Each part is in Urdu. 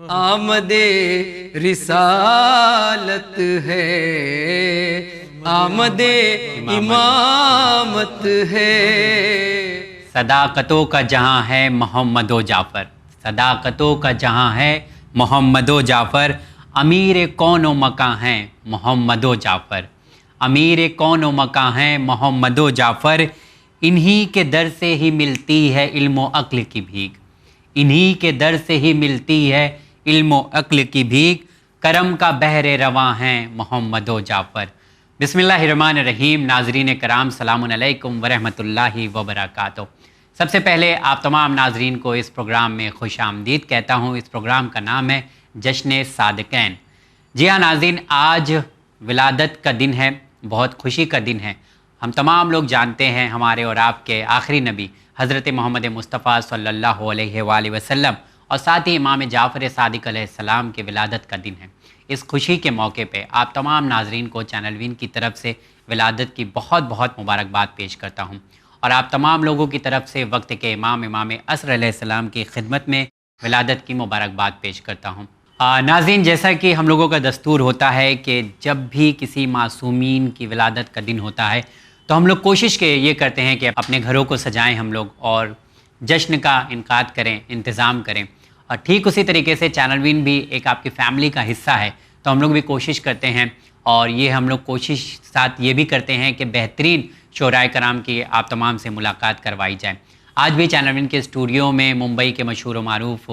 آمد رسالت ہے، آمد امامت ہے۔ صداقتوں کا جہاں ہے محمد و جعفر، صداقتوں کا جہاں ہے محمد و جعفر، امیر کون و مکاں ہیں محمد و جعفر، امیر کون و مکاں ہیں محمد و جعفر، انہی کے در سے ہی ملتی ہے علم و عقل کی بھیک، انہی کے در سے ہی ملتی ہے علم و عقل کی بھیک، کرم کا بحر رواں ہیں محمد و جعفر۔ بسم اللہ الرحمن الرحیم۔ ناظرین کرام، السلام علیکم ورحمۃ اللہ وبرکاتہ۔ سب سے پہلے آپ تمام ناظرین کو اس پروگرام میں خوش آمدید کہتا ہوں۔ اس پروگرام کا نام ہے جشن صادقین۔ جی ہاں ناظرین، آج ولادت کا دن ہے، بہت خوشی کا دن ہے۔ ہم تمام لوگ جانتے ہیں ہمارے اور آپ کے آخری نبی حضرت محمد مصطفیٰ صلی اللہ علیہ وآلہ وسلم اور ساتھ ہی امام جعفر صادق علیہ السلام کے ولادت کا دن ہے۔ اس خوشی کے موقع پہ آپ تمام ناظرین کو چینل وین کی طرف سے ولادت کی بہت بہت مبارکباد پیش کرتا ہوں، اور آپ تمام لوگوں کی طرف سے وقت کے امام عصر علیہ السلام کی خدمت میں ولادت کی مبارکباد پیش کرتا ہوں۔ ناظرین، جیسا کہ ہم لوگوں کا دستور ہوتا ہے کہ جب بھی کسی معصومین کی ولادت کا دن ہوتا ہے تو ہم لوگ کوشش یہ کرتے ہیں کہ اپنے گھروں کو سجائیں ہم لوگ اور جشن کا انعقاد کریں، انتظام کریں، اور ٹھیک اسی طریقے سے چینل وین بھی ایک آپ کی فیملی کا حصہ ہے، تو ہم لوگ بھی کوشش کرتے ہیں، اور یہ ہم لوگ کوشش ساتھ یہ بھی کرتے ہیں کہ بہترین شعراء کرام کی آپ تمام سے ملاقات کروائی جائے۔ آج بھی چینل وین کے اسٹوڈیو میں ممبئی کے مشہور و معروف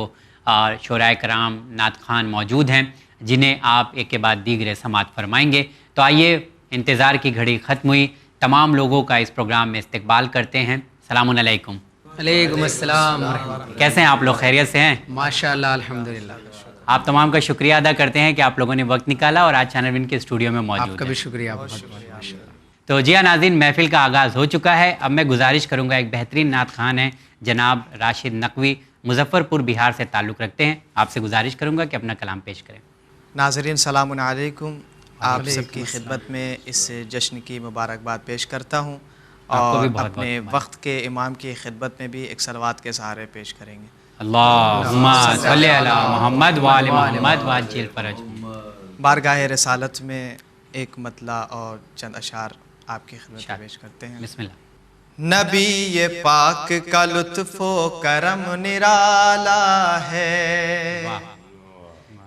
شعراء کرام نعت خوان موجود ہیں، جنہیں آپ ایک کے بعد دیگر سماعت فرمائیں گے۔ تو آئیے، انتظار کی گھڑی ختم ہوئی، تمام لوگوں کا اس پروگرام میں استقبال کرتے ہیں۔ السلام علیکم۔ علیکم السلام ورحمۃ اللہ۔ کیسے ہیں آپ لوگ؟ خیریت سے ہیں؟ ماشاءاللہ، الحمدللہ۔ آپ تمام کا شکریہ ادا کرتے ہیں کہ آپ لوگوں نے وقت نکالا اور آج چینل وین کے اسٹوڈیو میں موجود ہیں۔ آپ کا بھی شکریہ، بہت ماشاءاللہ۔ تو جی ہاں ناظرین، محفل کا آغاز ہو چکا ہے۔ اب میں گزارش کروں گا، ایک بہترین نعت خوان ہیں جناب راشد نقوی، مظفر پور بہار سے تعلق رکھتے ہیں، آپ سے گزارش کروں گا کہ اپنا کلام پیش کریں۔ ناظرین السلام علیکم، آپ سب کی خدمت میں اس جشن کی مبارکباد پیش کرتا ہوں، اور اپنے وقت کے امام کی خدمت میں بھی ایک صلوات کے سہارے پیش کریں گے۔ اللہم صلی علی محمد وآل محمد وعجل فرجہم۔ بارگاہ رسالت میں ایک مطلع اور چند اشعار آپ کی خدمت میں پیش کرتے ہیں۔ بسم اللہ۔ نبی پاک کا لطف و کرم نرالا ہے،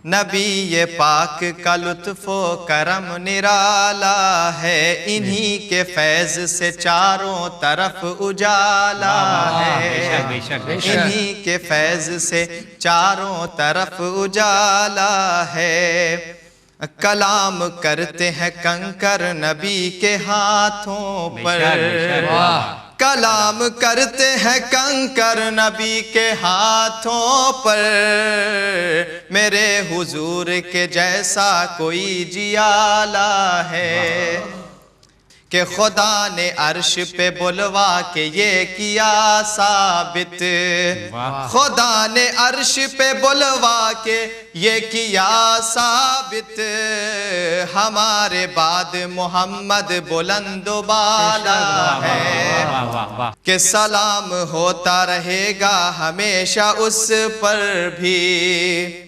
نبی پاک کا لطف و کرم نرالا ہے، انہی کے فیض سے چاروں طرف اجالا ہے، انہی کے فیض سے چاروں طرف اجالا ہے، کلام کرتے ہیں کنکر نبی کے ہاتھوں پر، کلام کرتے ہیں کنکر نبی کے ہاتھوں پر، میرے حضور کے جیسا کوئی جیالا ہے، کہ خدا نے عرش پہ بلوا کے یہ کیا ثابت، خدا نے عرش پہ بلوا کے یہ کیا ثابت، ہمارے بعد محمد بلند و بالا ہے، کہ سلام ہوتا رہے گا ہمیشہ اس پر بھی،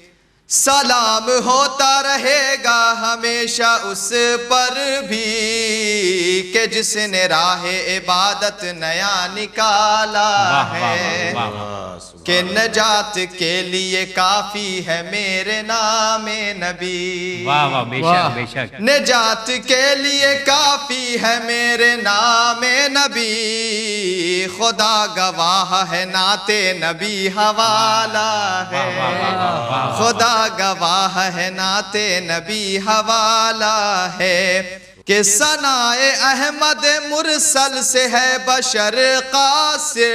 سلام ہوتا رہے گا ہمیشہ اس پر بھی، کہ جس نے راہ عبادت نیا نکالا ہے، کہ نجات کے لیے کافی ہے میرے نام نبی، بے شک بے شک، نجات کے لیے کافی ہے میرے نام نبی، خدا گواہ ہے نعت نبی حوالہ ہے، خدا گواہ ہے نعت نبی حوالہ ہے، کہ ثناء احمد مرسل سے ہے بشر قاصر،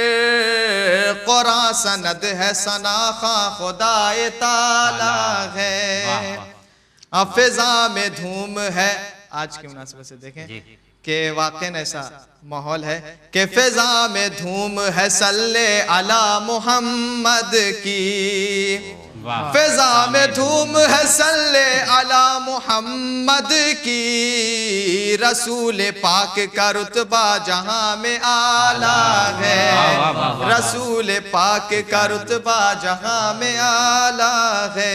قرآن سند ہے ثنا خواں خدا تعالی ہے، فضا میں دھوم ہے، آج کی مناسبت سے دیکھیں کہ واقعاً ایسا ماحول ہے کہ فضا میں دھوم ہے صلی علی محمد کی، فضا میں دھوم ہے صلی علی محمد کی، رسول پاک کا رتبہ جہاں میں اعلیٰ ہے، رسول پاک کا رتبہ جہاں میں اعلیٰ ہے،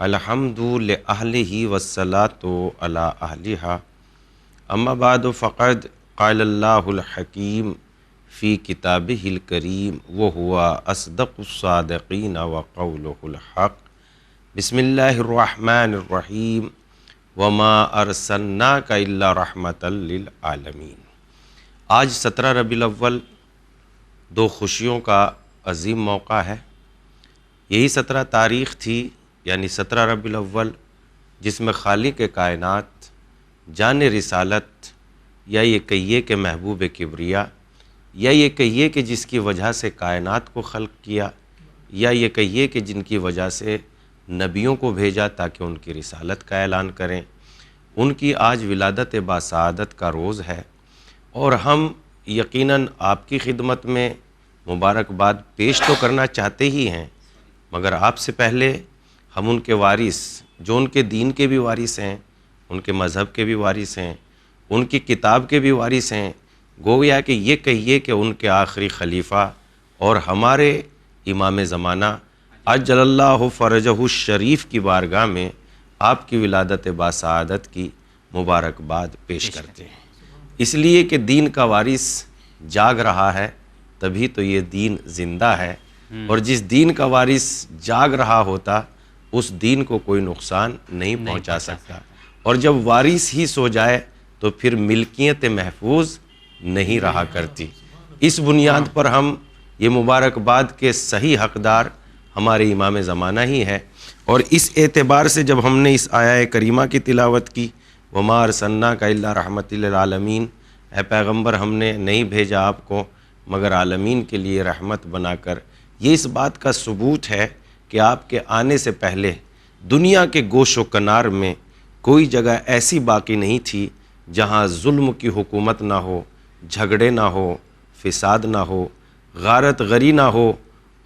الحمد لأہلہ والصلاۃ علی اہلہا اما بعد فقد قال اللہ الحکیم فی کتابہ الکریم وہو اصدق الصادقین وقولہ الحق بسم اللہ الرحمن الرحیم وما ارسلناک الا رحمۃ للعالمین۔ آج 17 ربیع الاول دو خوشیوں کا عظیم موقع ہے۔ یہی 17 تاریخ تھی، یعنی 17 ربیع الاول، جس میں خالق کائنات، جان رسالت، یا یہ کہیے کہ محبوب کبریا، یا یہ کہیے کہ جس کی وجہ سے کائنات کو خلق کیا، یا یہ کہیے کہ جن کی وجہ سے نبیوں کو بھیجا تاکہ ان کی رسالت کا اعلان کریں، ان کی آج ولادت باسعادت کا روز ہے۔ اور ہم یقیناً آپ کی خدمت میں مبارکباد پیش تو کرنا چاہتے ہی ہیں، مگر آپ سے پہلے ہم ان کے وارث، جو ان کے دین کے بھی وارث ہیں، ان کے مذہب کے بھی وارث ہیں، ان کی کتاب کے بھی وارث ہیں، گویا کہ یہ کہیے کہ ان کے آخری خلیفہ اور ہمارے امام زمانہ عجل اللہ فرجہ الشریف کی بارگاہ میں آپ کی ولادت باسعادت کی مبارکباد پیش کرتے ہیں، اس لیے کہ دین کا وارث جاگ رہا ہے، تبھی تو یہ دین زندہ ہے، اور جس دین کا وارث جاگ رہا ہوتا اس دین کو کوئی نقصان نہیں پہنچا سکتا، اور جب وارث ہی سو جائے تو پھر ملکیت محفوظ نہیں رہا کرتی۔ اس بنیاد پر ہم یہ مبارکباد کے صحیح حقدار ہمارے امام زمانہ ہی ہے، اور اس اعتبار سے جب ہم نے اس آیہ کریمہ کی تلاوت کی، وما ارسلناک الا رحمۃ للعالمین، اے پیغمبر ہم نے نہیں بھیجا آپ کو مگر عالمین کے لیے رحمت بنا کر، یہ اس بات کا ثبوت ہے کہ آپ کے آنے سے پہلے دنیا کے گوش و کنار میں کوئی جگہ ایسی باقی نہیں تھی جہاں ظلم کی حکومت نہ ہو، جھگڑے نہ ہو، فساد نہ ہو، غارت غری نہ ہو،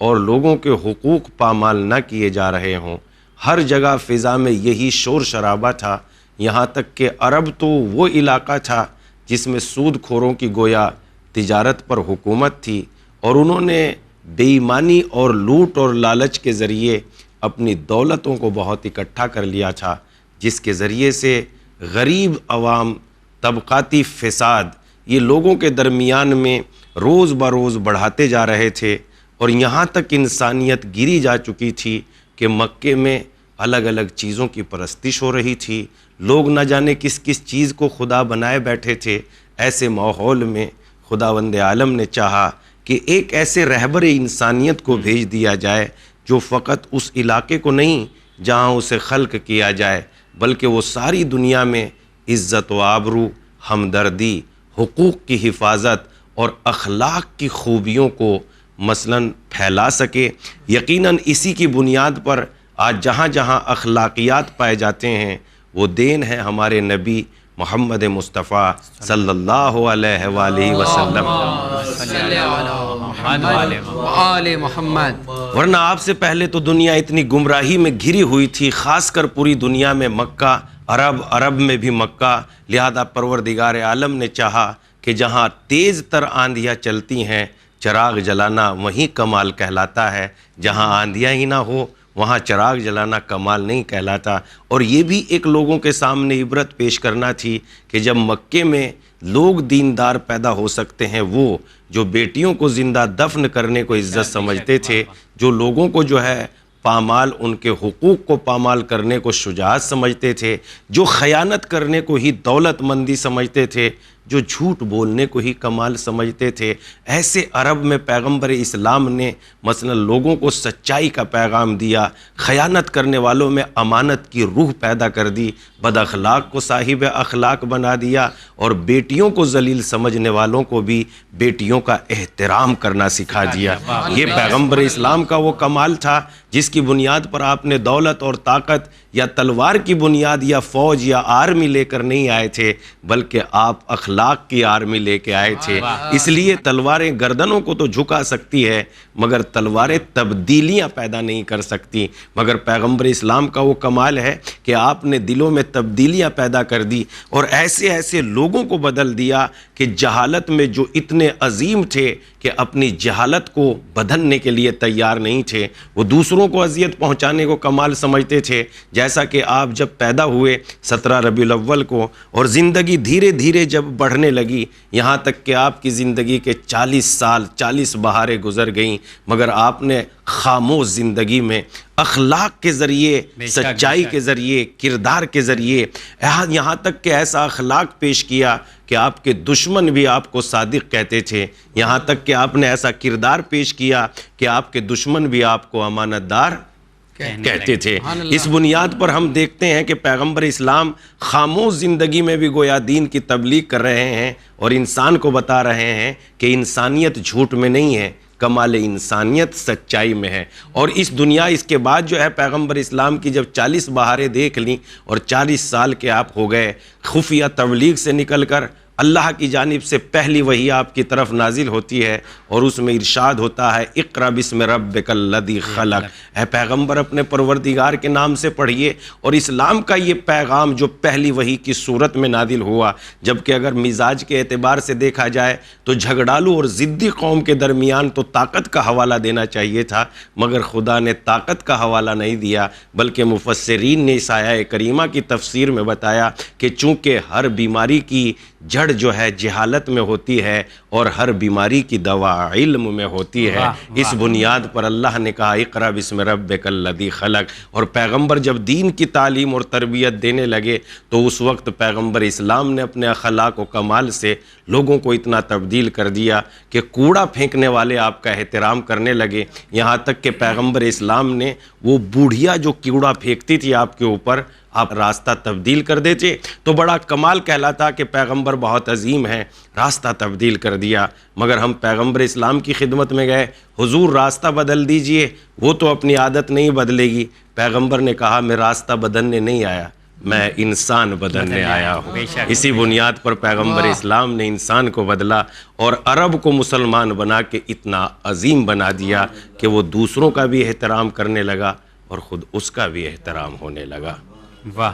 اور لوگوں کے حقوق پامال نہ کیے جا رہے ہوں۔ ہر جگہ فضا میں یہی شور شرابہ تھا، یہاں تک کہ عرب تو وہ علاقہ تھا جس میں سود کھوروں کی گویا تجارت پر حکومت تھی، اور انہوں نے بے ایمانی اور لوٹ اور لالچ کے ذریعے اپنی دولتوں کو بہت اکٹھا کر لیا تھا، جس کے ذریعے سے غریب عوام، طبقاتی فساد یہ لوگوں کے درمیان میں روز بروز بڑھاتے جا رہے تھے، اور یہاں تک انسانیت گری جا چکی تھی کہ مکے میں الگ الگ چیزوں کی پرستش ہو رہی تھی، لوگ نہ جانے کس کس چیز کو خدا بنائے بیٹھے تھے۔ ایسے ماحول میں خداوند عالم نے چاہا کہ ایک ایسے رہبر انسانیت کو بھیج دیا جائے جو فقط اس علاقے کو نہیں جہاں اسے خلق کیا جائے، بلکہ وہ ساری دنیا میں عزت و آبرو، ہمدردی، حقوق کی حفاظت اور اخلاق کی خوبیوں کو مثلاً پھیلا سکے۔ یقیناً اسی کی بنیاد پر آج جہاں جہاں اخلاقیات پائے جاتے ہیں وہ دین ہے ہمارے نبی محمد مصطفیٰ صلی اللہ علیہ وآلہ وسلم۔ آل محمد۔ ورنہ آپ سے پہلے تو دنیا اتنی گمراہی میں گھری ہوئی تھی، خاص کر پوری دنیا میں مکہ، عرب میں بھی مکہ، لہذا پروردگار عالم نے چاہا کہ جہاں تیز تر آندھیاں چلتی ہیں چراغ جلانا وہیں کمال کہلاتا ہے، جہاں آندھیاں ہی نہ ہو وہاں چراغ جلانا کمال نہیں کہلاتا۔ اور یہ بھی ایک لوگوں کے سامنے عبرت پیش کرنا تھی کہ جب مکے میں لوگ دیندار پیدا ہو سکتے ہیں، وہ جو بیٹیوں کو زندہ دفن کرنے کو عزت سمجھتے تھے، جو لوگوں کو جو ہے پامال، ان کے حقوق کو پامال کرنے کو شجاعت سمجھتے تھے، جو خیانت کرنے کو ہی دولت مندی سمجھتے تھے، جو جھوٹ بولنے کو ہی کمال سمجھتے تھے، ایسے عرب میں پیغمبر اسلام نے مثلا لوگوں کو سچائی کا پیغام دیا، خیانت کرنے والوں میں امانت کی روح پیدا کر دی، بد اخلاق کو صاحب اخلاق بنا دیا، اور بیٹیوں کو ذلیل سمجھنے والوں کو بھی بیٹیوں کا احترام کرنا سکھا دیا۔ یہ پیغمبر اسلام کا وہ کمال تھا جس کی بنیاد پر آپ نے دولت اور طاقت یا تلوار کی بنیاد یا فوج یا آرمی لے کر نہیں آئے تھے، بلکہ آپ اخلاق کی آرمی لے کے آئے تھے۔ اس لیے تلواریں گردنوں کو تو جھکا سکتی ہے مگر تلواریں تبدیلیاں پیدا نہیں کر سکتی، مگر پیغمبر اسلام کا وہ کمال ہے کہ آپ نے دلوں میں تبدیلیاں پیدا کر دی اور ایسے ایسے لوگوں کو بدل دیا کہ جہالت میں جو اتنے عظیم تھے کہ اپنی جہالت کو بدلنے کے لیے تیار نہیں تھے، وہ دوسروں کو اذیت پہنچانے کو کمال سمجھتے تھے. جیسا کہ آپ جب پیدا ہوئے 17 ربیع الاول کو، اور زندگی دھیرے دھیرے جب بڑھنے لگی، یہاں تک کہ آپ کی زندگی کے 40 سال 40 بہاریں گزر گئیں، مگر آپ نے خاموش زندگی میں اخلاق کے ذریعے، سچائی کے ذریعے، کردار کے ذریعے، یہاں تک کہ ایسا اخلاق پیش کیا کہ آپ کے دشمن بھی آپ کو صادق کہتے تھے. یہاں تک کہ آپ نے ایسا کردار پیش کیا کہ آپ کے دشمن بھی آپ کو امانت دار کہتے تھے. اس بنیاد پر ہم دیکھتے ہیں کہ پیغمبر اسلام خاموش زندگی میں بھی گویا دین کی تبلیغ کر رہے ہیں اور انسان کو بتا رہے ہیں کہ انسانیت جھوٹ میں نہیں ہے، کمال انسانیت سچائی میں ہے. اور اس دنیا اس کے بعد جو ہے پیغمبر اسلام کی جب 40 بہاریں دیکھ لیں اور 40 سال کے آپ ہو گئے، خفیہ تبلیغ سے نکل کر اللہ کی جانب سے پہلی وحی آپ کی طرف نازل ہوتی ہے اور اس میں ارشاد ہوتا ہے اقرأ بسم ربک الذی خلق. اے پیغمبر اپنے پروردگار کے نام سے پڑھیے. اور اسلام کا یہ پیغام جو پہلی وحی کی صورت میں نازل ہوا، جبکہ اگر مزاج کے اعتبار سے دیکھا جائے تو جھگڑالو اور ضدی قوم کے درمیان تو طاقت کا حوالہ دینا چاہیے تھا، مگر خدا نے طاقت کا حوالہ نہیں دیا، بلکہ مفسرین نے اس آیہ کریمہ کی تفسیر میں بتایا کہ چونکہ ہر بیماری کی جڑ جو ہے جہالت میں ہوتی ہے اور ہر بیماری کی دوا علم میں ہوتی ہے. اس بنیاد پر اللہ نے کہا اقرأ بسم ربک الذی خلق. اور پیغمبر جب دین کی تعلیم اور تربیت دینے لگے تو اس وقت پیغمبر اسلام نے اپنے اخلاق و کمال سے لوگوں کو اتنا تبدیل کر دیا کہ کوڑا پھینکنے والے آپ کا احترام کرنے لگے. یہاں تک کہ پیغمبر اسلام نے وہ بوڑھیا جو کوڑا پھینکتی تھی آپ کے اوپر، آپ راستہ تبدیل کر دیتے تو بڑا کمال کہلاتا کہ پیغمبر بہت عظیم ہے، راستہ تبدیل کر دیا. مگر ہم پیغمبر اسلام کی خدمت میں گئے، حضور راستہ بدل دیجئے، وہ تو اپنی عادت نہیں بدلے گی. پیغمبر نے کہا میں راستہ بدلنے نہیں آیا، میں انسان بدلنے آیا ہوں. اسی بنیاد پر پیغمبر اسلام نے انسان کو بدلا اور عرب کو مسلمان بنا کے اتنا عظیم بنا دیا کہ وہ دوسروں کا بھی احترام کرنے لگا اور خود اس کا بھی احترام ہونے لگا. واہ.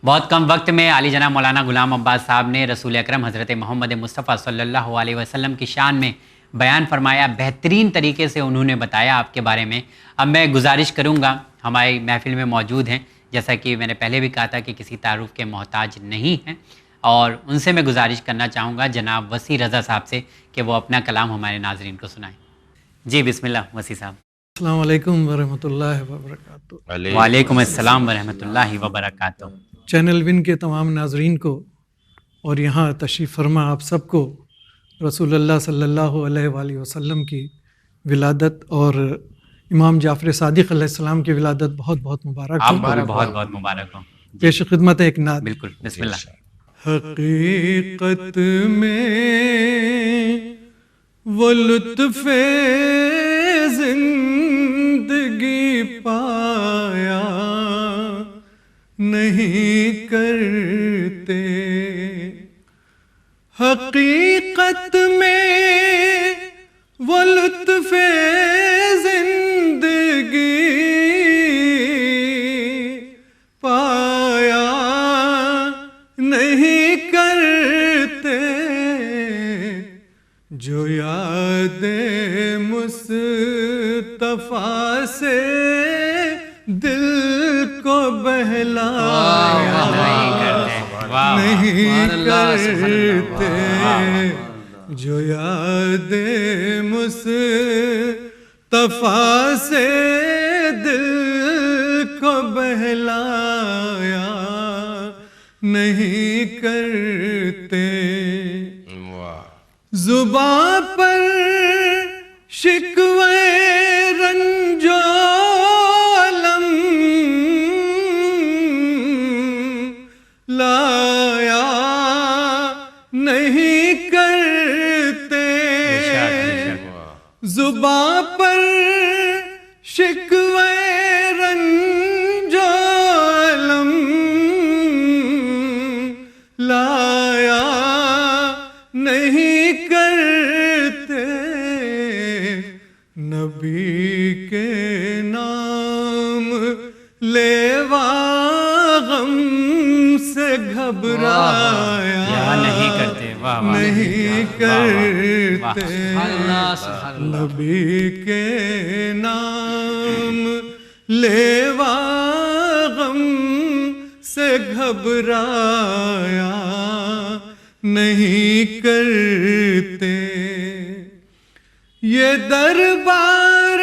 بہت کم وقت میں علی جناب مولانا غلام عباس صاحب نے رسول اکرم حضرت محمد مصطفیٰ صلی اللہ علیہ وسلم کی شان میں بیان فرمایا. بہترین طریقے سے انہوں نے بتایا آپ کے بارے میں. اب میں گزارش کروں گا، ہماری محفل میں موجود ہیں، جیسا کہ میں نے پہلے بھی کہا تھا کہ کسی تعارف کے محتاج نہیں ہیں، اور ان سے میں گزارش کرنا چاہوں گا جناب وسیع رضا صاحب سے کہ وہ اپنا کلام ہمارے ناظرین کو سنائیں. جی بسم اللہ وسیع صاحب. السلام علیکم ورحمۃ اللہ وبرکاتہ. وعلیکم السلام ورحمۃ اللہ وبرکاتہ. چینل ون کے تمام ناظرین کو اور یہاں تشریف فرما آپ سب کو رسول اللہ صلی اللہ علیہ وآلہ وسلم کی ولادت اور امام جعفر صادق علیہ السلام کی ولادت بہت بہت مبارک آپ کو بہت بہت مبارک ہو. پیش خدمت ایک نعت. بالکل بسم اللہ. حقیقت میں وہ لطف زندگی پایا نہیں کرتے، حقیقت میں وہ لطف زندگی پایا نہیں کرتے، جو یاد مصطفیٰ سے دل کو بہلایا نہیں کرتے، جو یاد مصطفیٰ سے دل کو بہلایا نہیں کرتے. زباں پر شکوے رنج و الم لایا نہیں کرتے، زباں پر شکوے رنج و الم لایا نہیں کرتے، نبی کے نام لیوا غم سے گھبرایا نہیں کرتے، واہ واہ نہیں کرتے، نبی کے نام لیوا غم سے گھبرایا نہیں کرتے، یہ دربار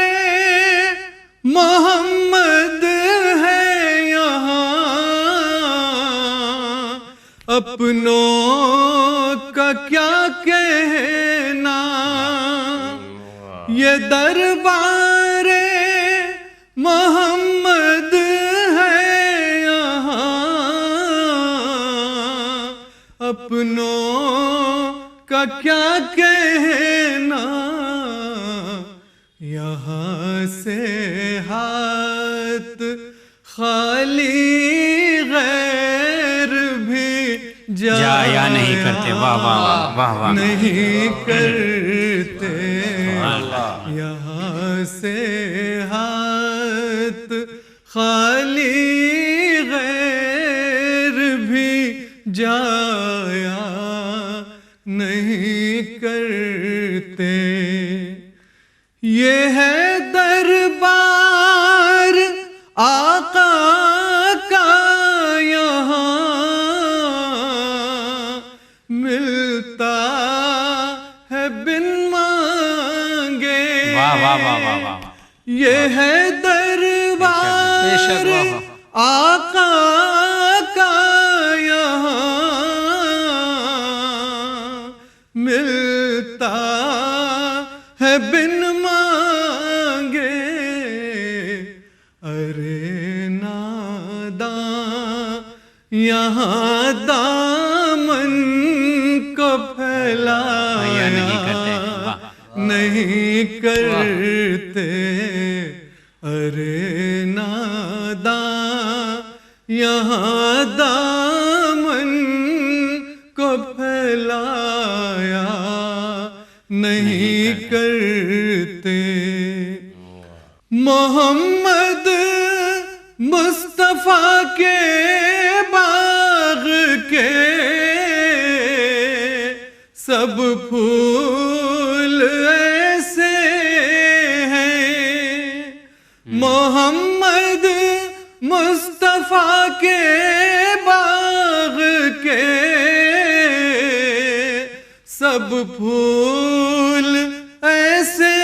محمد ہے یہاں، اپنوں کا کیا کہنا، یہ دربار محمد ہے یہاں، اپنوں کا کیا کہنا، یہاں سے ہاتھ خالی غیر بھی جایا نہیں کرتے، واہ واہ واہ واہ، نہیں کرتے، یہاں سے ہاتھ خالی غیر بھی جایا نہیں کرتے، یہ ہے دربار آقا کا یہاں، ملتا ہے بن مانگے، واہ واہ واہ واہ واہ، یہ ہے دربار آقا کا یہاں، ملتا ہے بن مانگے، ارے ناداں یہاں دامن کو پھیلایا نہیں کرتے، ارے ناداں یہاں دامن کو پھیلایا نہیں کرتے، محمد مصطفیٰ کے باغ کے سب پھول ایسے ہیں، محمد مصطفیٰ کے باغ کے سب پھول ایسے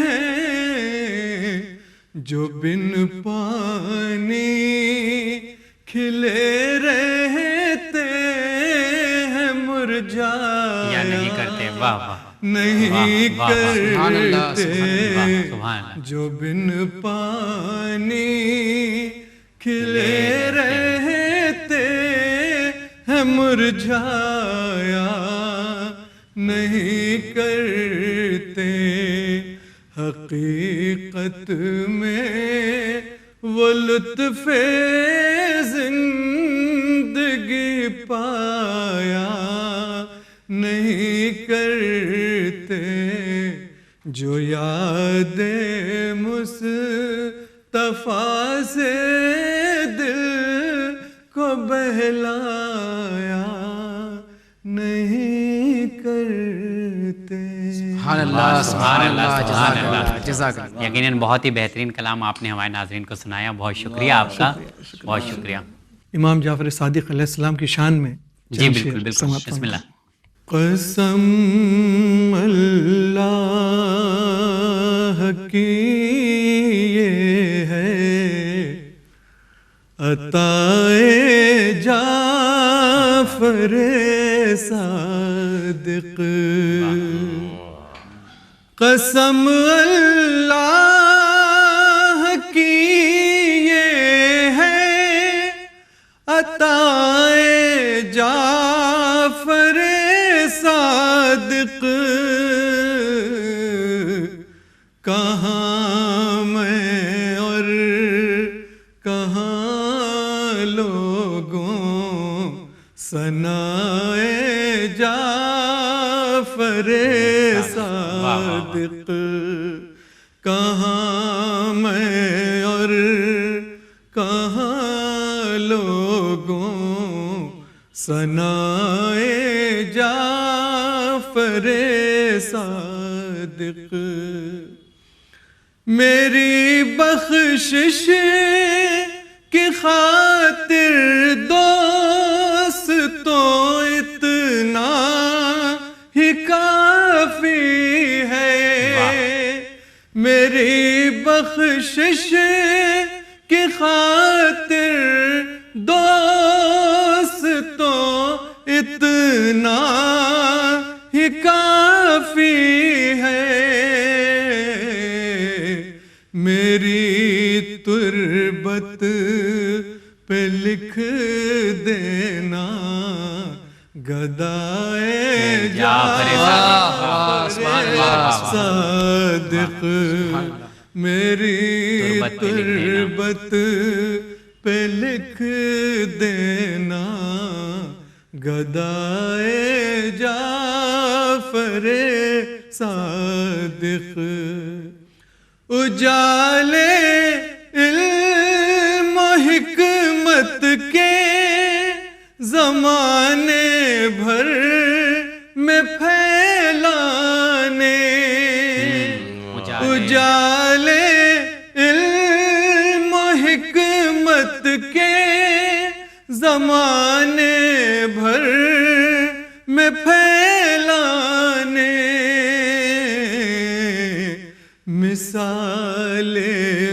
ہیں، جو بن پانی کھلے رہتے ہیں مرجھایا نہیں کرتے، واہ واہ، نہیں کرتے، سبحان اللہ، جو بن پانی کھلے رہتے ہیں مرجھایا نہیں کرتے، حقیقت میں وہ لطف زندگی پایا نہیں کرتے، جو یاد مصطفیٰ سے دل کو بہلایا نہیں کرتے۔ سبحان اللہ، سبحان اللہ، جزاک اللہ، جزاک اللہ۔ یقیناً بہت ہی بہترین کلام آپ نے ہمارے ناظرین کو سنایا، بہت شکریہ آپ کا، بہت شکریہ۔ امام جعفر صادق علیہ السلام کی شان میں جی بالکل بالکل، بسم اللہ۔ قسم اللہ کی یہ ہے عطائے جعفر صادق، قسم اللہ کی یہ ہے عطائے جعفر صادق، کہاں میں اور کہاں لوگوں ثنائے جعفر صادق، کہاں میں اور کہاں لوگوں ثنائے جعفر صادق میری بخشش کی خاطر دوست تو اتنا ہی کافی ہے میری بخشش کی خاطر دوست تو اتنا ہی کافی ہے میری تربت پہ لکھ دینا گدائے جعفر صادق میری تربت پہ لکھ دینا گدائے جعفر صادق اجالے علم و حکمت کے زمانے بھر میں پھیلانے اجالے علم و حکمت کے زمانے بھر میں پھیلانے مثال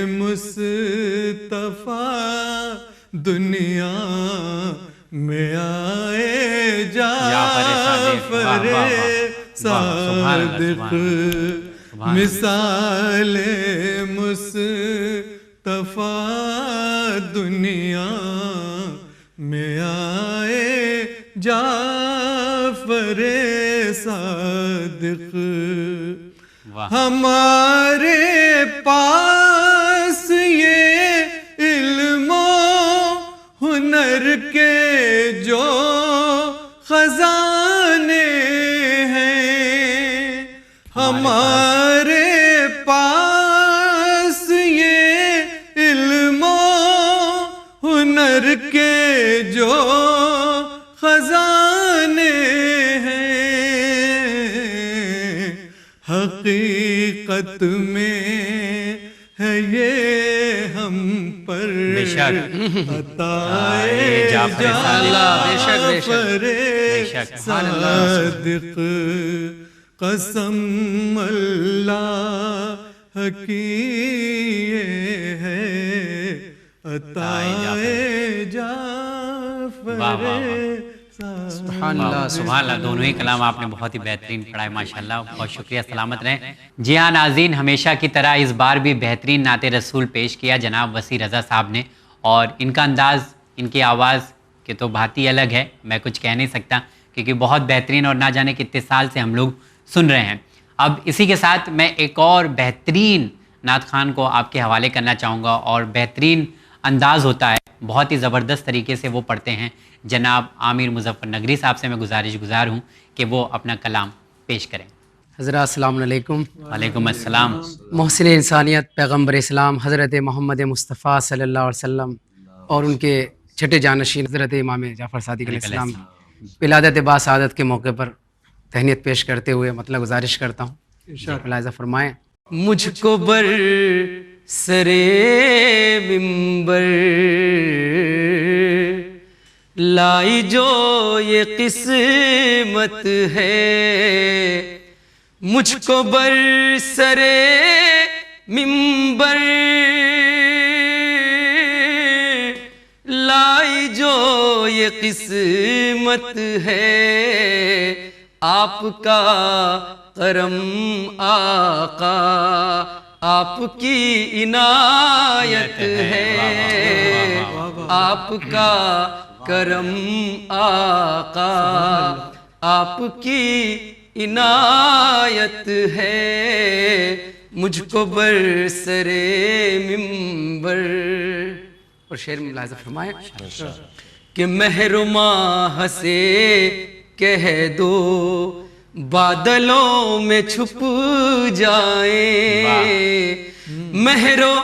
مصطفیٰ دنیا میں آئے جعفر صادق مثال مصطفیٰ دنیا میں آئے جعفر صادق ہمارے پاس یہ علم و ہنر کے جو خزانے ہیں ہمارے پاس یہ علم و ہنر کے جو خزانے ہیں حقیقت میں ہے یہ ہم پر عطائے جعفر صادق قسم اللہ کی یہ ہے عطائے جعفر سبحان اللہ دونوں ہی کلام آپ نے بہت ہی بہترین پڑھا ہے ماشاءاللہ بہت شکریہ سلامت رہیں جی ہاں ناظرین ہمیشہ کی طرح اس بار بھی بہترین نعت رسول پیش کیا جناب وسیع رضا صاحب نے اور ان کا انداز ان کی آواز کے تو بات ہی الگ ہے میں کچھ کہہ نہیں سکتا کیونکہ بہت بہترین اور نہ جانے کتنے سال سے ہم لوگ سن رہے ہیں اب اسی کے ساتھ میں ایک اور بہترین نعت خوان کو آپ کے حوالے کرنا چاہوں گا اور بہترین انداز ہوتا ہے بہت ہی زبردست طریقے سے وہ پڑھتے ہیں جناب عامر مظفر نگری صاحب سے میں گزارش گزار ہوں کہ وہ اپنا کلام پیش کریں حضرات السلام علیکم وعلیکم السلام محسن انسانیت پیغمبر اسلام حضرت محمد مصطفیٰ صلی اللہ علیہ وسلم اور ان کے چھٹے جانشین حضرت امام جعفر صادق علیہ السلام ولادت باسعادت کے موقع پر تہنیت پیش کرتے ہوئے مطلب گزارش کرتا ہوں ملاحظہ فرمائیں مجھ کو بر سرے ممبر لائی جو یہ قسمت ہے مجھ کو بر سرے ممبر لائی جو یہ قسمت ہے آپ کا کرم آقا آپ کی عنایت ہے آپ کا کرم آقا آپ کی عنایت ہے مجھ کو بر سرے ممبر اور شعر میں ملاحظہ فرمائیں کہ مہر و ماہ سے کہہ دو بادلوں میں چھپ جائیں مہر و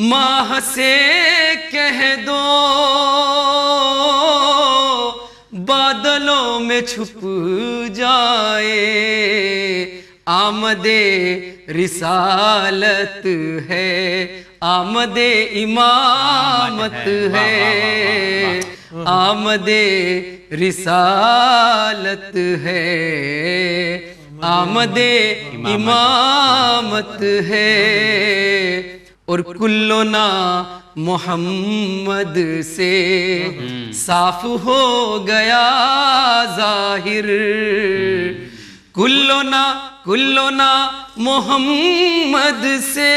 ماہ سے کہہ دو بادلوں میں چھپ جائے آمد رسالت ہے، آمد امامت ہے، آمد رسالت ہے، آمد امامت ہے، اور کلنا محمد سے صاف ہو گیا ظاہر، کلنا محمد سے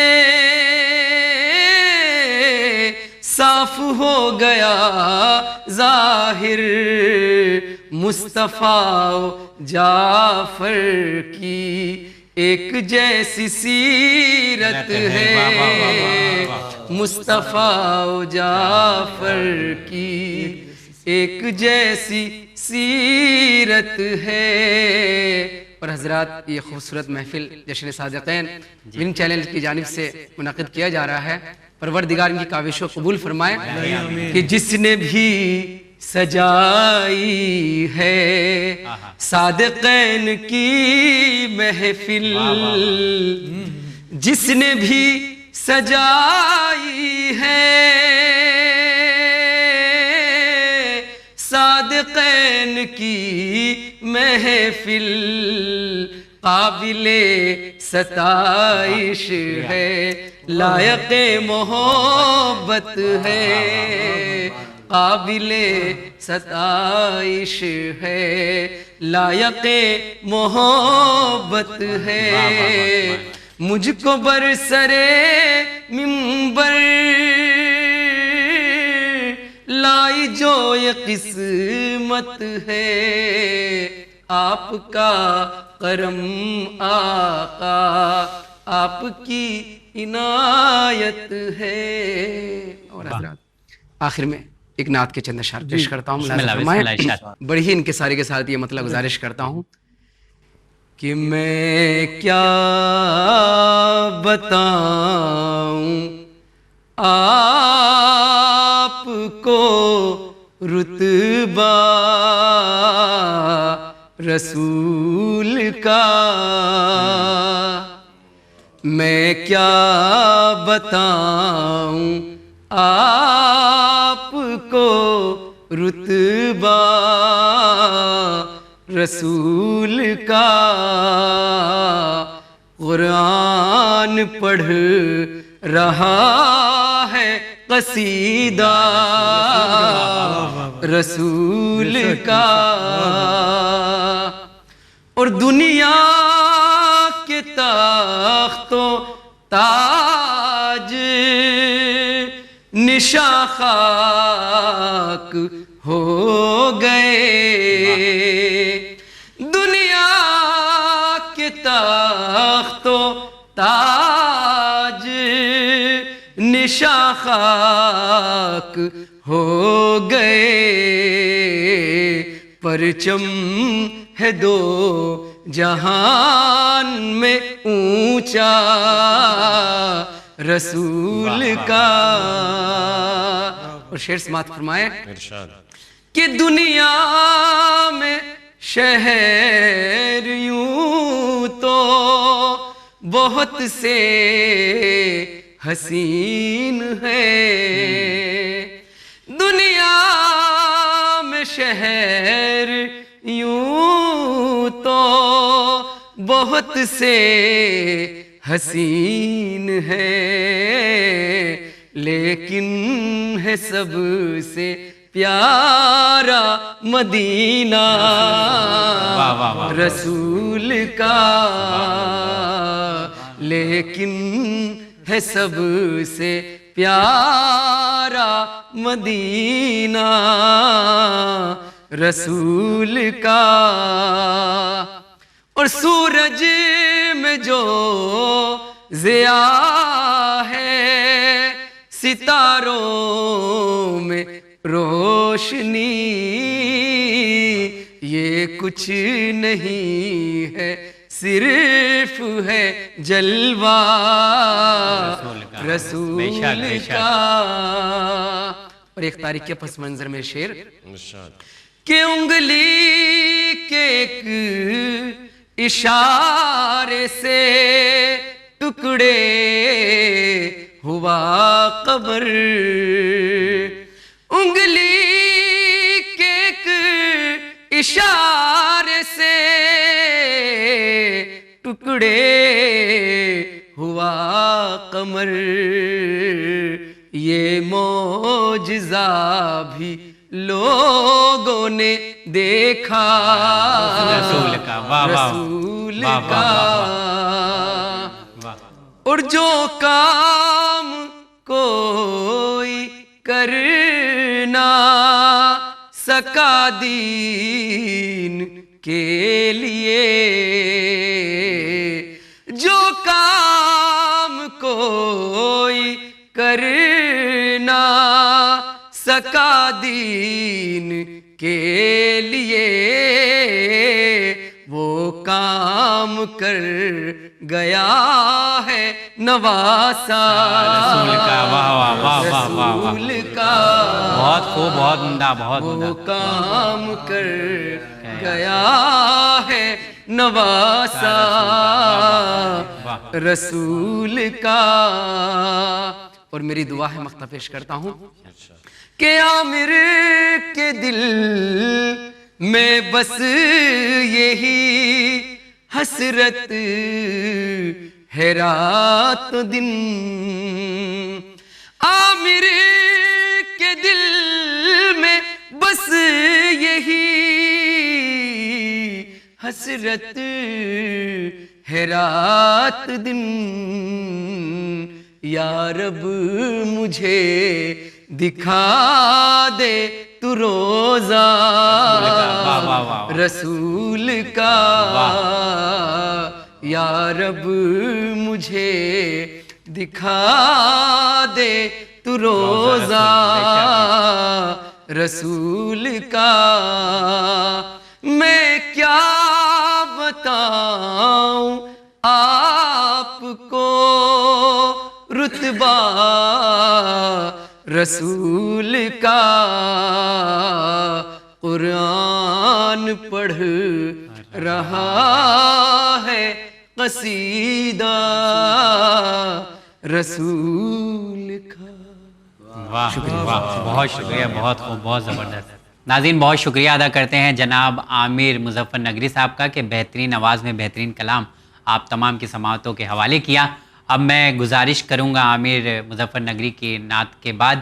صاف ہو گیا ظاہر، مصطفیٰ و جعفر کی ایک جیسی سیرت ہے، مصطفیٰ و جعفر کی ایک جیسی سیرت ہے۔ اور حضرات، یہ خوبصورت محفل جشن صادقین ون چینل کی جانب سے منعقد کیا جا رہا ہے۔ پروردگار ان کی کاوشوں کو قبول فرمائے کہ جس نے بھی سجائی ہے صادقین کی محفل، جس نے بھی سجائی ہے صادقین کی محفل، قابل ستائش ہے، لائق محبت ہے، قابل ستائش ہے، لائق محبت ہے، مجھ کو برسرے منبر لائی جو یہ قسمت ہے، آپ کا کرم آقا، آپ کی عنایت ہے۔ اور حضرات، آخر میں ایک نعت کے چند اشعار پیش کرتا ہوں، بڑی ہی انکساری کے ساتھ یہ مطلب گزارش کرتا ہوں کہ میں کیا بتاؤں آپ کو رتبہ رسول کا، میں کیا بتاؤں آپ کو رتبہ رسول کا، قرآن پڑھ رہا ہے قصیدہ رسول کا، اور دنیا کے تخت و تاج نشاں خاک ہو گئے، دنیا کے تخت و تاج نشاں خاک ہو گئے، پرچم ہے دو جہان میں اونچا رسول کا، اور شعر سماعت فرمائے کہ دنیا میں شہر یوں تو بہت سے حسین ہے، دنیا میں شہر یوں تو بہت سے حسین ہے، لیکن ہے سب سے پیارا مدینہ رسول کا، لیکن ہے سب سے پیارا مدینہ رسول کا، اور سورج میں جو ضیاء ہے ستاروں میں روشنی، یہ کچھ نہیں ہے صرف ہے جلوہ رسول کا۔ اور ایک تاریخ کے پس منظر میں شعر کہ انگلی کے ایک اشارے سے ٹکڑے ہوا قبر، انگلی کے ایک اشارے سے ٹکڑے ہوا قمر، یہ معجزہ بھی لوگوں نے دیکھا رسول کا، واہ واہ رسول واہ کا، واہ، اور جو کام کوئی کر نہ سکا دین کے لیے، جو کام کوئی کر نہ سکا دین کے لیے، وہ کام کر گیا ہے نواسا رسول کا، واہ واہ واہ واہ واہ واہ، رسول کا، بہت خوب، بہت عمدہ، بہت وہ عمدہ، کام کر گیا ہے نواسا رسول کا۔ اور میری دعا ہے، مقطع پیش کرتا ہوں کہ عامر کے دل میں بس یہی حسرت ہے رات و دن، عامر کے دل میں بس یہی حسرت ہے رات دن، یا رب مجھے دکھا دے تو روزہ رسول کا، یا رب مجھے دکھا دے تو روزہ رسول کا، میں کیا بتاؤں آپ کو رتبہ رسول کا، قرآن پڑھ رہا ہے قصیدہ رسول کا۔ واہ واہ، بہت شکریہ، بہت خوب، بہت زبردست۔ ناظرین بہت شکریہ ادا کرتے ہیں جناب عامر مظفر نگری صاحب کا کہ بہترین آواز میں بہترین کلام آپ تمام کی سماعتوں کے حوالے کیا۔ اب میں گزارش کروں گا، عامر مظفر نگری کی نعت کے بعد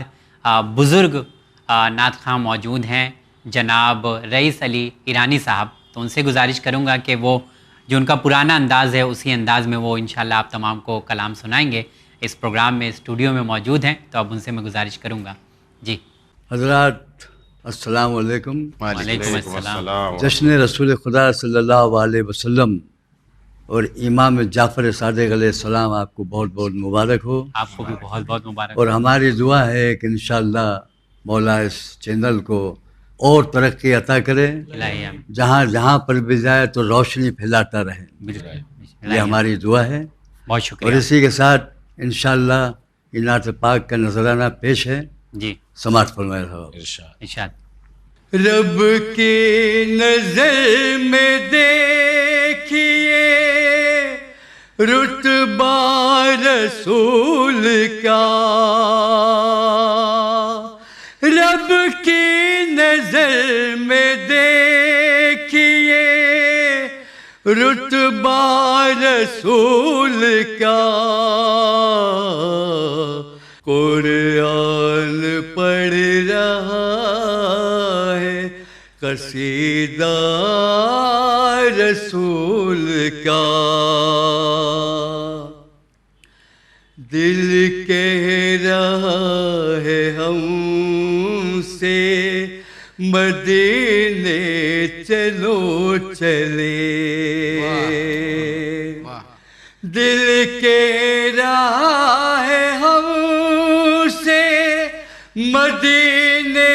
بزرگ نعت خواں موجود ہیں جناب رئیس علی ایرانی صاحب، تو ان سے گزارش کروں گا کہ وہ جو ان کا پرانا انداز ہے اسی انداز میں وہ انشاءاللہ آپ تمام کو کلام سنائیں گے۔ اس پروگرام میں اسٹوڈیو میں موجود ہیں، تو اب ان سے میں گزارش کروں گا۔ جی حضرات السلام علیکم۔ وعلیکم السلام۔ جشن رسول خدا صلی اللہ علیہ وسلم اور امام جعفر صادق علیہ السلام آپ کو بہت بہت مبارک ہو، آپ کو بھی بہت بہت مبارک۔ اور ہماری دعا ہے کہ انشاءاللہ مولا اس چینل کو اور ترقی عطا کرے، الہی آمین۔ جہاں جہاں پر بھی جائے تو روشنی پھیلاتا رہے، بالکل، یہ ہماری دعا ہے۔ بہت اور شکریہ۔ اسی کے ساتھ انشاءاللہ یہ نعت پاک کا نذرانہ پیش ہے، جی سماعت فرمائے رہا۔ ارشاد۔ رب کی نظر میں دیکھیے رتبہ رسول کا، رب کی نظر میں دیکھیے رتبہ رسول کا، قرآن پڑھ رہا ہے قصیدہ رسول کا، دل کہہ رہا ہے ہم سے مدینے چلو چلے، دل کہہ رہا ہے ہم سے مدینے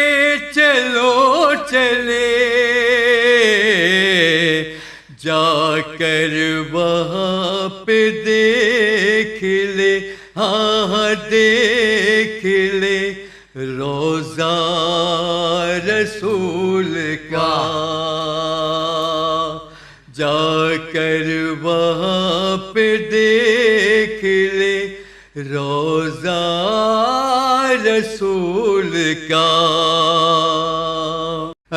چلو چلے، جا کر وہاں پہ دیکھ لے، ہاں دیکھ لے روزہ رسول کا، جا کر وہاں پہ دیکھ لے روزہ رسول کا۔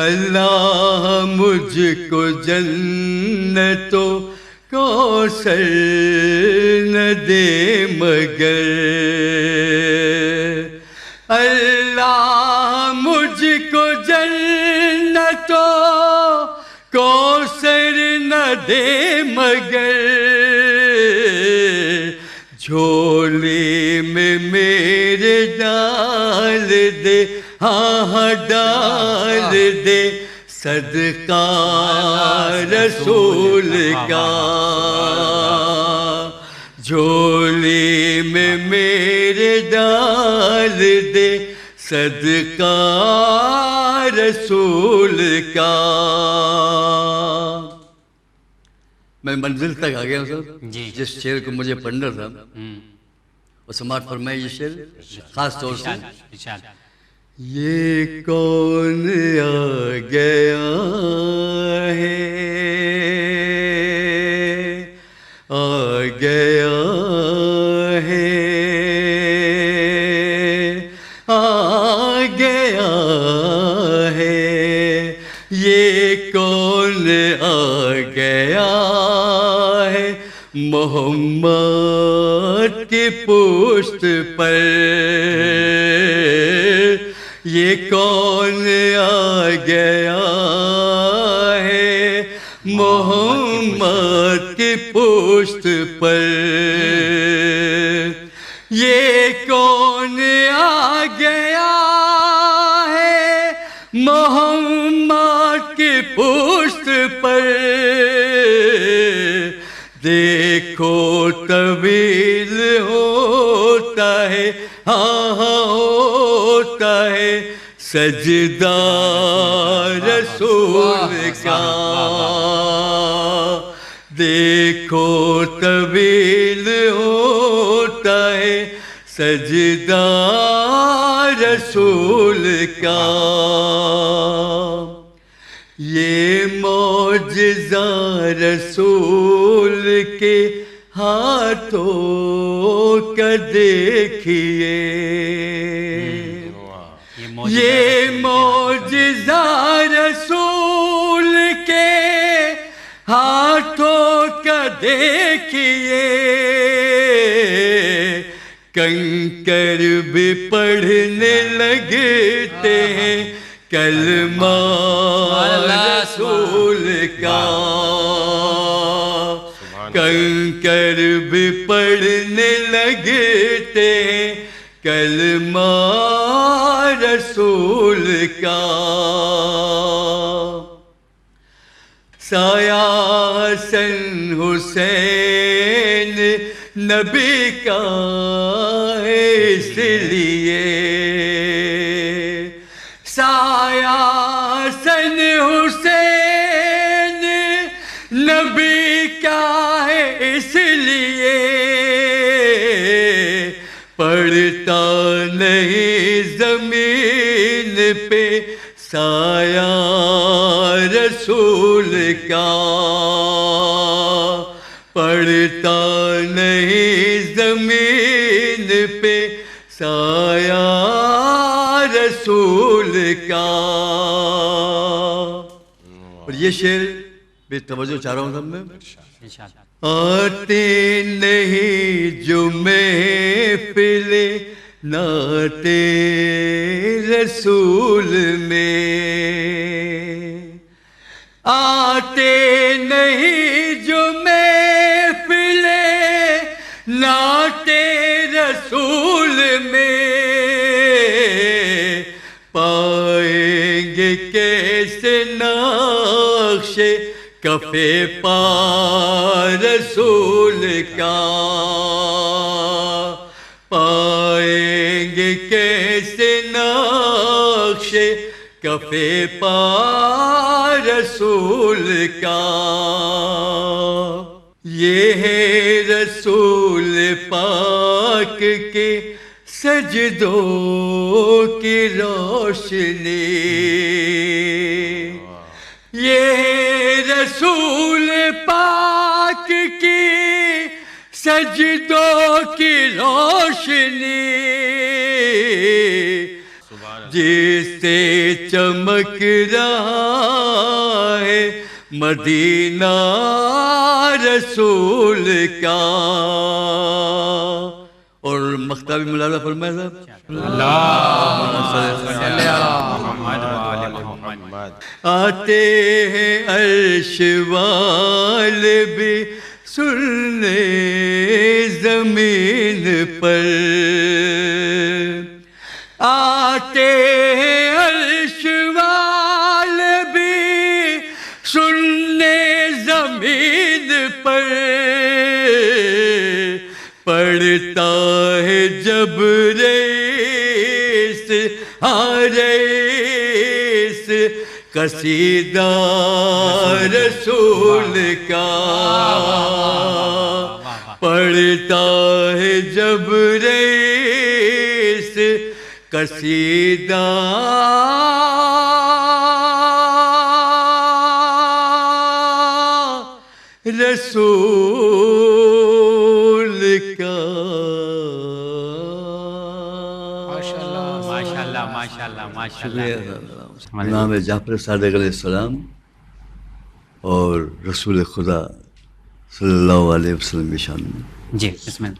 اللہ مجھ کو جنت و کوثر نہ دے مگر، اللہ مجھ کو جنت و کوثر نہ دے مگر، جھولی میں میرے ڈال دے، ہاں ڈال دے صدقہ رسول کا، جھولی میں میرے ڈال دے صدقہ رسول کا۔ میں منزل تک آ گیا ہوں جی۔ جس شعر کو مجھے پڑھنا تھا وہ سماعت فرمائے یہ شعر خاص طور سے۔ ارشاد۔ یہ کون آ گیا ہے، آ گیا ہے، آ گیا ہے، یہ کون آ گیا ہے محمد کی پشت پر، یہ کون آ گیا ہے محمد کی پشت پر، یہ کون آ گیا ہے محمد کی پشت پر، دیکھو طویل ہوتا ہے، ہاں ہوتا ہے سجدہ رسول کا، دیکھو طویل ہوتا ہے سجدہ رسول کا، یہ معجزہ رسول کے ہاتھوں کا دیکھیے، یہ معجزہ رسول کے ہاتھوں کا دیکھیے، کنکر بھی پڑھنے لگتے ہیں کلمہ رسول کا، کنکر بھی پڑھنے لگتے ہیں کلمہ رسول کا، سایہ حسن حسین نبی کا ہے اس لیے، سایہ حسن حسین نبی کا ہے اس لیے، پڑتا نہیں زمین پہ سایہ رسول کا، پڑتا نہیں زمین پہ سایہ رسول کا۔ اور یہ شعر بے توجہ چاہ رہا ہوں سب میں، ارشاد۔ آتے نہیں جو محفل نعت رسول میں، آتے نہیں جو محفل نعت رسول میں، پائیں گے کیسے نقش کفے پا رسول کا، پائیں گے کیسے نقش کفے پا رسول کا، یہ ہے رسول پاک کے سجدوں کی روشنی، یہ رسول پاک کی سجدوں کی روشنی، جس سے چمک رہا ہے مدینہ رسول کا. اور مقطع بھی ملاحظہ فرمائے صاحب. آتے ہیں عرش والے بھی سننے زمین پر، آتے ہیں عرش والے بھی سننے زمین پر، پڑھتا ہے جب ریس ریس قصیدہ رسول کا، پڑھتا ہے جب ریس قصیدہ رسول کا. امام جعفر صادق علیہ السلام اور رسول خدا صلی اللہ علیہ وسلم کی شان میں. جی بسم اللہ.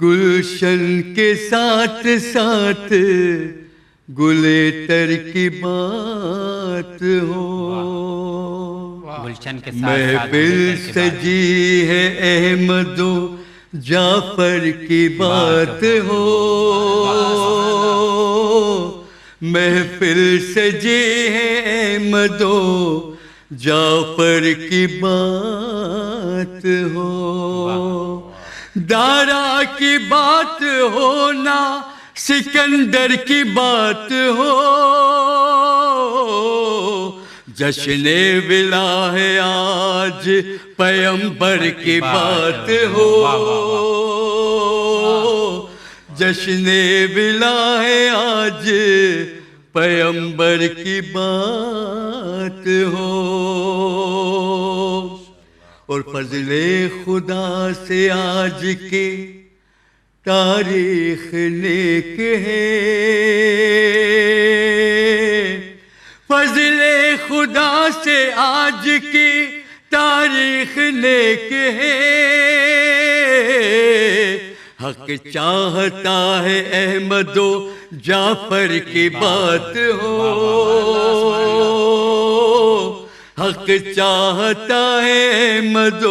گلشن کے ساتھ ساتھ گلے تر کی بات ہو، گلشن کے محفل سجی ہے احمد و جعفر کی بات ہو، محفل سجی ہے احمد و جعفر کی بات ہو، دارا کی بات ہو نہ سکندر کی بات ہو، جشن ولا ہے آج پیمبر کی بات ہو، جشن ولا ہے آج پیمبر کی بات ہو، اور فضل خدا سے آج کی تاریخ نیک ہے، فضل خدا سے آج کی تاریخ نیک ہے، حق چاہتا ہے احمد و جعفر کی بات ہو، حق چاہتا ہے احمد و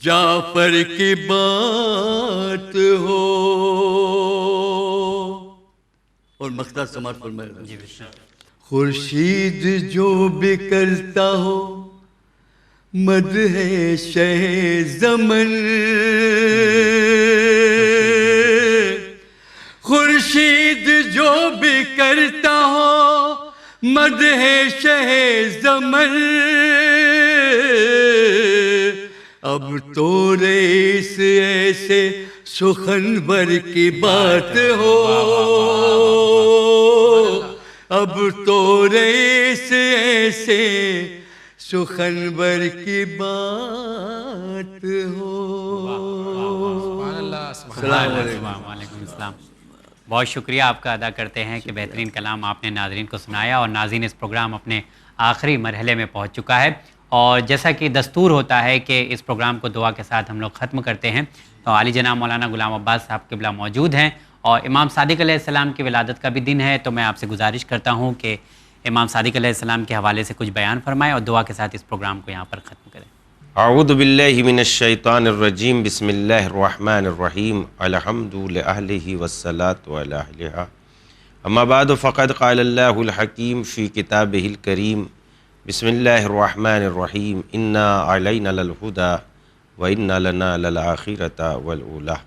جعفر کی بات ہو. اور مقطع سماعت فرمائے. خورشید جو بھی کرتا ہو مدح شہ زمن، خورشید جو بھی کرتا ہو مدح شہ زمن، اب تو ریس ایسے سخنور کی بات ہو، اب تو ریس ایسے سخنور کی بات ہو. وعلیکم السلام. بہت شکریہ آپ کا ادا کرتے ہیں کہ بہترین کلام آپ نے ناظرین کو سنایا، اور ناظرین اس پروگرام اپنے آخری مرحلے میں پہنچ چکا ہے، اور جیسا کہ دستور ہوتا ہے کہ اس پروگرام کو دعا کے ساتھ ہم لوگ ختم کرتے ہیں، تو عالی جناب مولانا غلام عباس صاحب قبلہ موجود ہیں، اور امام صادق علیہ السلام کی ولادت کا بھی دن ہے، تو میں آپ سے گزارش کرتا ہوں کہ امام صادق علیہ السلام کے حوالے سے کچھ بیان فرمائیں اور دعا کے ساتھ اس پروگرام کو یہاں پر ختم کریں. اعوذ باللہ من الشیطان الرجیم، بسم اللہ الرحمن الرحیم، الحمد لأہلہ والصلاة علی اہلہا، اما بعد فقد قال اللہ الحکیم فی کتابہ الکریم، بسم اللہ الرحمن الرحیم، انا علینا للہدی وَإِنَّا لَنَا لَلْآخِرَةَ وَالْأُولَىٰ.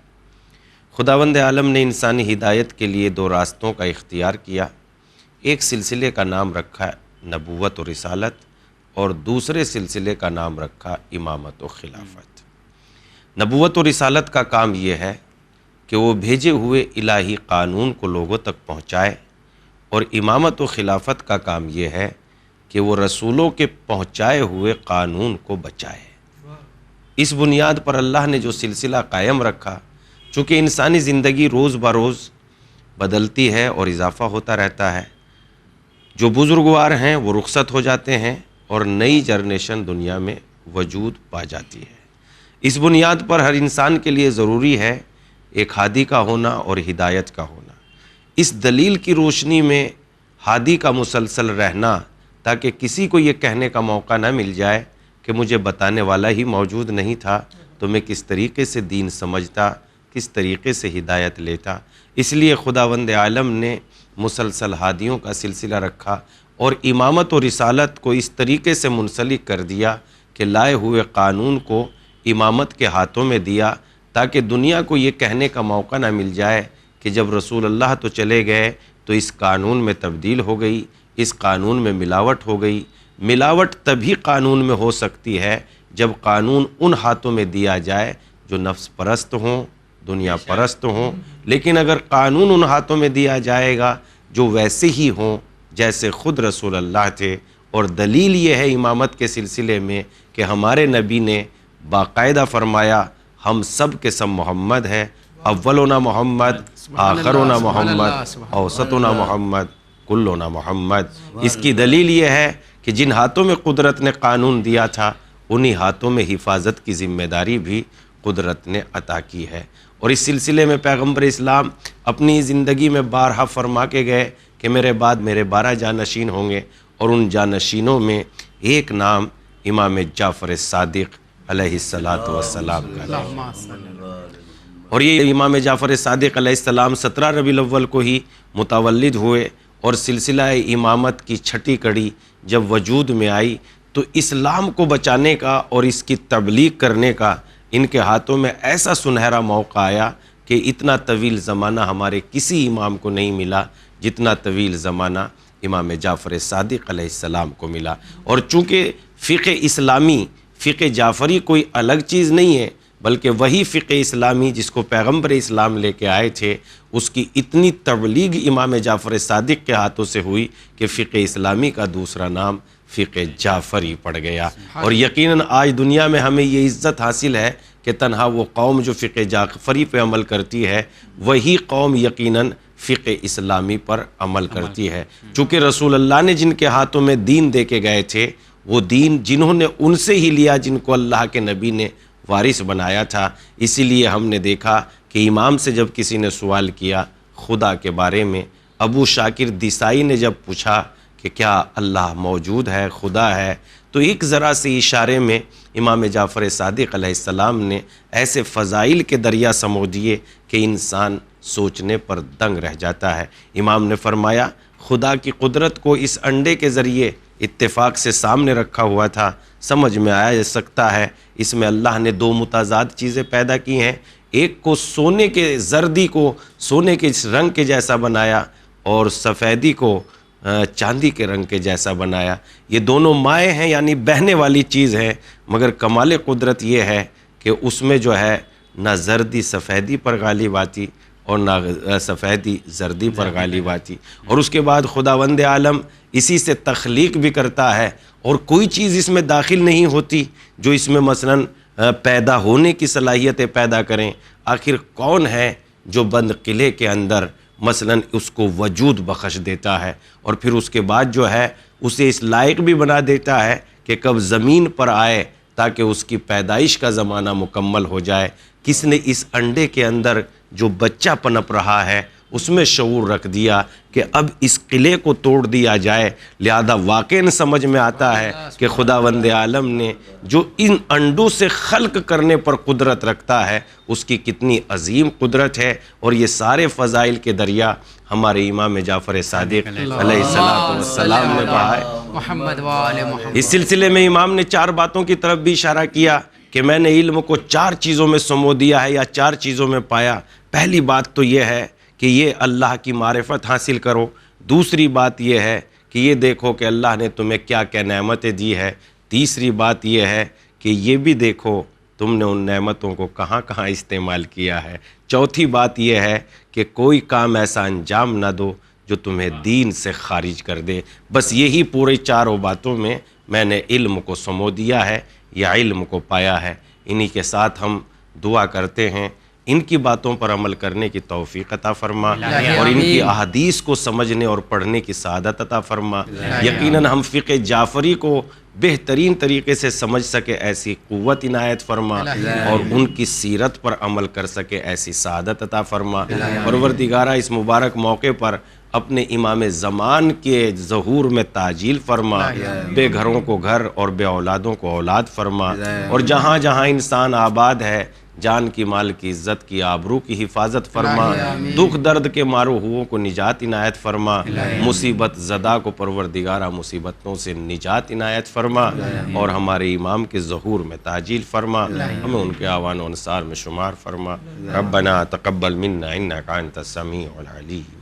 خداوند عالم نے انسانی ہدایت کے لیے دو راستوں کا اختیار کیا. ایک سلسلے کا نام رکھا نبوت و رسالت، اور دوسرے سلسلے کا نام رکھا امامت و خلافت. نبوت و رسالت کا کام یہ ہے کہ وہ بھیجے ہوئے الہی قانون کو لوگوں تک پہنچائے، اور امامت و خلافت کا کام یہ ہے کہ وہ رسولوں کے پہنچائے ہوئے قانون کو بچائے۔ اس بنیاد پر اللہ نے جو سلسلہ قائم رکھا، چونکہ انسانی زندگی روز بروز بدلتی ہے اور اضافہ ہوتا رہتا ہے، جو بزرگوار ہیں وہ رخصت ہو جاتے ہیں اور نئی جنریشن دنیا میں وجود پا جاتی ہے۔ اس بنیاد پر ہر انسان کے لیے ضروری ہے ایک ہادی کا ہونا اور ہدایت کا ہونا۔ اس دلیل کی روشنی میں ہادی کا مسلسل رہنا، تاکہ کسی کو یہ کہنے کا موقع نہ مل جائے کہ مجھے بتانے والا ہی موجود نہیں تھا تو میں کس طریقے سے دین سمجھتا، کس طریقے سے ہدایت لیتا۔ اس لیے خداوند عالم نے مسلسل ہادیوں کا سلسلہ رکھا اور امامت و رسالت کو اس طریقے سے منسلک کر دیا کہ لائے ہوئے قانون کو امامت کے ہاتھوں میں دیا، تاکہ دنیا کو یہ کہنے کا موقع نہ مل جائے کہ جب رسول اللہ تو چلے گئے تو اس قانون میں تبدیل ہو گئی، اس قانون میں ملاوٹ ہو گئی۔ ملاوٹ تبھی قانون میں ہو سکتی ہے جب قانون ان ہاتھوں میں دیا جائے جو نفس پرست ہوں، دنیا پرست ہوں۔ لیکن اگر قانون ان ہاتھوں میں دیا جائے گا جو ویسے ہی ہوں جیسے خود رسول اللہ تھے، اور دلیل یہ ہے امامت کے سلسلے میں کہ ہمارے نبی نے باقاعدہ فرمایا ہم سب کے سب محمد ہیں، اولنا محمد، آخرنا محمد، اوسطنا محمد، کلنا محمد۔ اس کی دلیل یہ ہے کہ جن ہاتھوں میں قدرت نے قانون دیا تھا، انہی ہاتھوں میں حفاظت کی ذمہ داری بھی قدرت نے عطا کی ہے۔ اور اس سلسلے میں پیغمبر اسلام اپنی زندگی میں بارہا فرما کے گئے کہ میرے بعد میرے 12 جانشین ہوں گے، اور ان جانشینوں میں ایک نام امام جعفر صادق علیہ السلام کا ہے۔ اور یہ امام جعفر صادق علیہ السلام 17 ربیع الاول کو ہی متولد ہوئے، اور سلسلہ امامت کی چھٹی کڑی جب وجود میں آئی تو اسلام کو بچانے کا اور اس کی تبلیغ کرنے کا ان کے ہاتھوں میں ایسا سنہرا موقع آیا کہ اتنا طویل زمانہ ہمارے کسی امام کو نہیں ملا جتنا طویل زمانہ امام جعفر صادق علیہ السلام کو ملا۔ اور چونکہ فقہ اسلامی، فقہ جعفری کوئی الگ چیز نہیں ہے، بلکہ وہی فقہ اسلامی جس کو پیغمبر اسلام لے کے آئے تھے، اس کی اتنی تبلیغ امام جعفر صادق کے ہاتھوں سے ہوئی کہ فقہ اسلامی کا دوسرا نام فقہ جعفری پڑ گیا۔ اور یقیناً آج دنیا میں ہمیں یہ عزت حاصل ہے کہ تنہا وہ قوم جو فقہ جعفری پہ عمل کرتی ہے، وہی قوم یقیناً فقہ اسلامی پر عمل کرتی ہے۔ چونکہ رسول اللہ نے جن کے ہاتھوں میں دین دے کے گئے تھے، وہ دین جنہوں نے ان سے ہی لیا جن کو اللہ کے نبی نے وارث بنایا تھا۔ اسی لیے ہم نے دیکھا کہ امام سے جب کسی نے سوال کیا خدا کے بارے میں، ابو شاکر دیسائی نے جب پوچھا کہ کیا اللہ موجود ہے، خدا ہے، تو ایک ذرا سے اشارے میں امام جعفر صادق علیہ السلام نے ایسے فضائل کے دریا سمو دیے کہ انسان سوچنے پر دنگ رہ جاتا ہے۔ امام نے فرمایا خدا کی قدرت کو اس انڈے کے ذریعے اتفاق سے سامنے رکھا ہوا تھا، سمجھ میں آیا جا سکتا ہے اس میں اللہ نے 2 متضاد چیزیں پیدا کی ہیں، ایک کو سونے کے زردی کو سونے کے رنگ کے جیسا بنایا اور سفیدی کو چاندی کے رنگ کے جیسا بنایا۔ یہ دونوں مائع ہیں، یعنی بہنے والی چیز ہے، مگر کمال قدرت یہ ہے کہ اس میں جو ہے نہ زردی سفیدی پر غالب آتی اور نہ سفیدی زردی پر غالب آتی۔ اور اس کے بعد خداوند عالم اسی سے تخلیق بھی کرتا ہے، اور کوئی چیز اس میں داخل نہیں ہوتی جو اس میں مثلاً پیدا ہونے کی صلاحیتیں پیدا کریں۔ آخر کون ہے جو بند قلعے کے اندر مثلاً اس کو وجود بخش دیتا ہے، اور پھر اس کے بعد جو ہے اسے اس لائق بھی بنا دیتا ہے کہ کب زمین پر آئے تاکہ اس کی پیدائش کا زمانہ مکمل ہو جائے۔ کس نے اس انڈے کے اندر جو بچہ پنپ رہا ہے اس میں شعور رکھ دیا کہ اب اس قلعے کو توڑ دیا جائے، لہذا واقعاً سمجھ میں آتا ہے کہ خداوند عالم نے جو ان انڈوں سے خلق کرنے پر قدرت رکھتا ہے اس کی کتنی عظیم قدرت ہے۔ اور یہ سارے فضائل کے دریا ہمارے امام جعفر صادق علیہ السلام نے بہائے۔ محمد وآل محمد۔ اس سلسلے میں امام نے 4 باتوں کی طرف بھی اشارہ کیا کہ میں نے علم کو 4 چیزوں میں سمو دیا ہے یا 4 چیزوں میں پایا۔ پہلی بات تو یہ ہے کہ یہ اللہ کی معرفت حاصل کرو، دوسری بات یہ ہے کہ یہ دیکھو کہ اللہ نے تمہیں کیا کیا نعمتیں دی ہے، تیسری بات یہ ہے کہ یہ بھی دیکھو تم نے ان نعمتوں کو کہاں کہاں استعمال کیا ہے، چوتھی بات یہ ہے کہ کوئی کام ایسا انجام نہ دو جو تمہیں دین سے خارج کر دے. بس یہی پورے چاروں باتوں میں نے علم کو سمو دیا ہے یا علم کو پایا ہے. انہی کے ساتھ ہم دعا کرتے ہیں ان کی باتوں پر عمل کرنے کی توفیق عطا فرما اور ان کی احادیث کو سمجھنے اور پڑھنے کی سعادت عطا فرما. یقیناً ہم فقہ جعفری کو بہترین طریقے سے سمجھ سکے ایسی قوت عنایت فرما اور ان کی سیرت پر عمل کر سکے ایسی سعادت عطا فرما. پروردگارہ اس مبارک موقع پر اپنے امام زمان کے ظہور میں تعجیل فرما. بے گھروں کو گھر اور بے اولادوں کو اولاد فرما اور جہاں جہاں انسان آباد ہے جان کی مال کی عزت کی آبرو کی حفاظت فرما. دکھ درد کے مارو ہووں کو نجات عنایت فرما. مصیبت زدہ کو پروردگارہ مصیبتوں سے نجات عنایت فرما اور ہمارے امام کے ظہور میں تعجیل فرما. ہمیں ان کے آوان و انصار میں شمار فرما. ربنا تقبل منا انک انت السمیع العلیم.